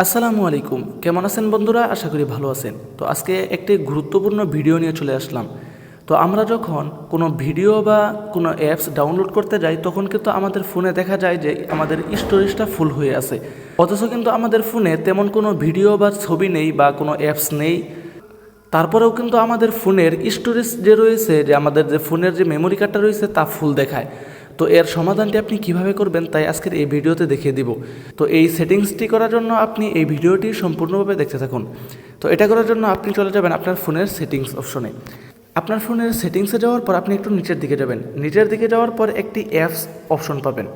আসসালামু আলাইকুম, কেমন আছেন বন্ধুরা? আশা করি ভালো আছেন। তো আজকে একটি গুরুত্বপূর্ণ ভিডিও নিয়ে চলে আসলাম। তো আমরা যখন কোনো ভিডিও বা কোনো অ্যাপস ডাউনলোড করতে যাই তখন কিন্তু আমাদের ফোনে দেখা যায় যে আমাদের স্টোরেজটা ফুল হয়ে আছে, অথচ কিন্তু আমাদের ফোনে তেমন কোনো ভিডিও বা ছবি নেই বা কোনো অ্যাপস নেই। তারপরেও কিন্তু আমাদের ফোনের স্টোরেজ যে রয়েছে, যে আমাদের যে ফোনের যে মেমোরি কার্ডটা রয়েছে তা ফুল দেখায়। তো এর সমাধানটি আপনি কিভাবে করবেন তাই আজকের এই ভিডিওতে দেখিয়ে দিব। তো এই সেটিংসটি করার জন্য আপনি এই ভিডিওটি সম্পূর্ণভাবে দেখতে থাকুন। তো এটা করার জন্য আপনি চলে যাবেন আপনার ফোনের সেটিংস অপশনে। আপনার ফোনের সেটিংসে যাওয়ার পর আপনি একটু নিচের দিকে যাবেন। নিচের দিকে যাওয়ার পর একটি অ্যাপস অপশন পাবেন।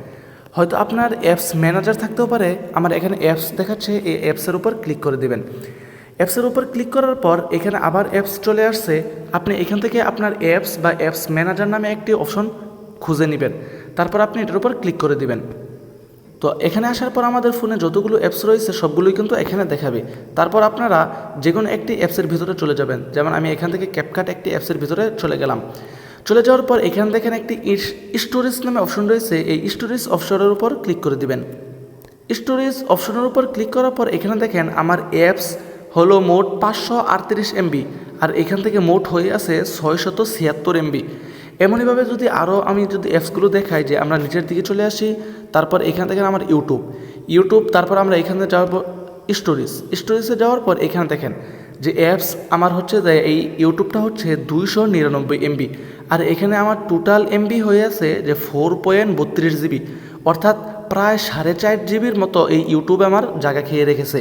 হয়তো আপনার অ্যাপস ম্যানেজার থাকতেও পারে। আমার এখানে অ্যাপস দেখাচ্ছে, এই অ্যাপসের উপর ক্লিক করে দেবেন। অ্যাপসের উপর ক্লিক করার পর এখানে আবার অ্যাপস চলে আসছে। আপনি এখান থেকে আপনার অ্যাপস বা অ্যাপস ম্যানেজার নামে একটি অপশন খুঁজে নেবেন। তারপর আপনি এটার উপর ক্লিক করে দিবেন। তো এখানে আসার পর আমাদের ফোনে যতগুলো অ্যাপস রয়েছে সবগুলোই কিন্তু এখানে দেখাবে। তারপর আপনারা যে কোনো একটি অ্যাপসের ভিতরে চলে যাবেন। যেমন আমি এখান থেকে ক্যাপকাট একটি অ্যাপসের ভিতরে চলে গেলাম। চলে যাওয়ার পর এখানে দেখেন একটি স্টোরেজ নামে অপশন রয়েছে, এই স্টোরেজ অপশনের উপর ক্লিক করে দিবেন। স্টোরেজ অপশনের উপর ক্লিক করার পর এখানে দেখেন আমার অ্যাপস হলো মোট 538 এমবি, আর এখান থেকে মোট হয়ে আছে 676 এমবি। এমনইভাবে যদি আরও আমি যদি অ্যাপসগুলো দেখাই, যে আমরা নিচের দিকে চলে আসি, তারপর এখান থেকে আমার ইউটিউব, তারপর আমরা এখানে যাওয়ার পর স্টোরেজে যাওয়ার পর এখানে দেখেন যে অ্যাপস আমার হচ্ছে যে এই ইউটিউবটা হচ্ছে 299 এমবি, আর এখানে আমার টোটাল এমবি হয়ে আছে যে 4.32 জিবি, অর্থাৎ প্রায় 4.5 জিবির মতো এই ইউটিউবে আমার জায়গা খেয়ে রেখেছে।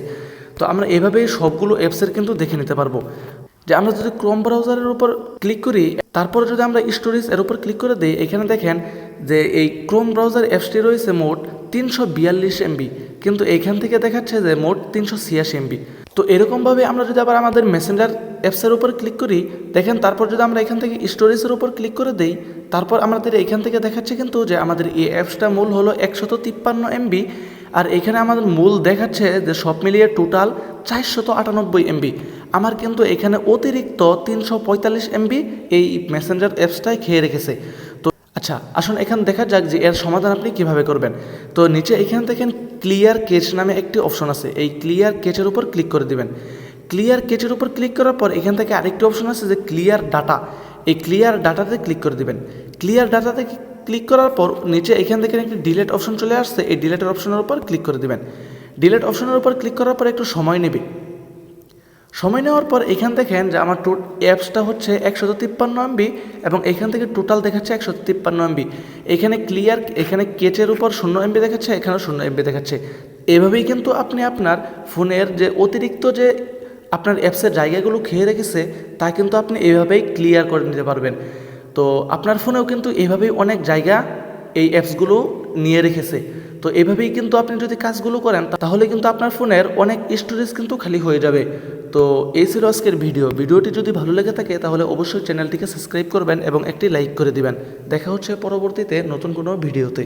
তো আমরা এভাবেই সবগুলো অ্যাপসের কিন্তু দেখে নিতে পারবো। যে আমরা যদি ক্রোম ব্রাউজারের উপর ক্লিক করি, তারপরে যদি আমরা স্টোরেজ এর উপর ক্লিক করে দিই, এখানে দেখেন যে এই ক্রোম ব্রাউজার অ্যাপসটি রয়েছে মোট 342 এমবি, কিন্তু এখান থেকে দেখাচ্ছে যে মোট 386 এমবি। তো এরকমভাবে আমরা যদি আবার আমাদের মেসেঞ্জার অ্যাপসের উপর ক্লিক করি, দেখেন তারপর যদি আমরা এখান থেকে স্টোরেজের উপর ক্লিক করে দিই, তারপর আমাদের এখান থেকে দেখাচ্ছে কিন্তু যে আমাদের এই অ্যাপসটা মূল হলো 153 এমবি, আর এখানে আমাদের মূল দেখাচ্ছে যে সব মিলিয়ে টোটাল 498 এমবি। আমার কিন্তু এখানে অতিরিক্ত 345 এমবি এই মেসেঞ্জার অ্যাপসটাই খেয়ে রেখেছে। তো আচ্ছা, আসুন এখানে দেখা যাক যে এর সমাধান আপনি কিভাবে করবেন। তো নিচে এখানে দেখেন ক্লিয়ার কেচ নামে একটি অপশন আছে, এই ক্লিয়ার কেচের উপর ক্লিক করে দিবেন। ক্লিয়ার কেচের উপর ক্লিক করার পর এখান থেকে আরেকটি অপশন আছে যে ক্লিয়ার ডাটা, এই ক্লিয়ার ডাটাতে ক্লিক করে দিবেন। ক্লিয়ার ডাটাতে ক্লিক করার পর নিচে এখান থেকে একটি ডিলেট অপশন চলে আসছে, এই ডিলেটের অপশনের উপর ক্লিক করে দিবেন। ডিলেট অপশনের উপর ক্লিক করার পর একটু সময় নেবে। সময় নেওয়ার পর এখান দেখেন যে আমার অ্যাপসটা হচ্ছে 153 এমবি, এবং এখান থেকে টোটাল দেখাচ্ছে 153 এমবি। এখানে কেচের উপর 0 এমবি দেখাচ্ছে, এখানেও 0 এমবি দেখাচ্ছে। এভাবেই কিন্তু আপনি আপনার ফোনের যে অতিরিক্ত যে আপনার অ্যাপসের জায়গাগুলো খেয়ে রেখেছে তা কিন্তু আপনি এভাবেই ক্লিয়ার করে নিতে পারবেন। তো আপনার ফোনেও কিন্তু এভাবেই অনেক জায়গা এই অ্যাপসগুলো নিয়ে রেখেছে। তো এভাবেই কিন্তু আপনি যদি কাজগুলো করেন তাহলে কিন্তু আপনার ফোনের অনেক স্টোরেজ কিন্তু খালি হয়ে যাবে। তো এই ছিল আজকের ভিডিওটি যদি ভালো লেগে থাকে তাহলে অবশ্যই চ্যানেলটিকে সাবস্ক্রাইব করবেন এবং একটি লাইক করে দিবেন। দেখা হচ্ছে পরবর্তীতে নতুন কোনো ভিডিওতে।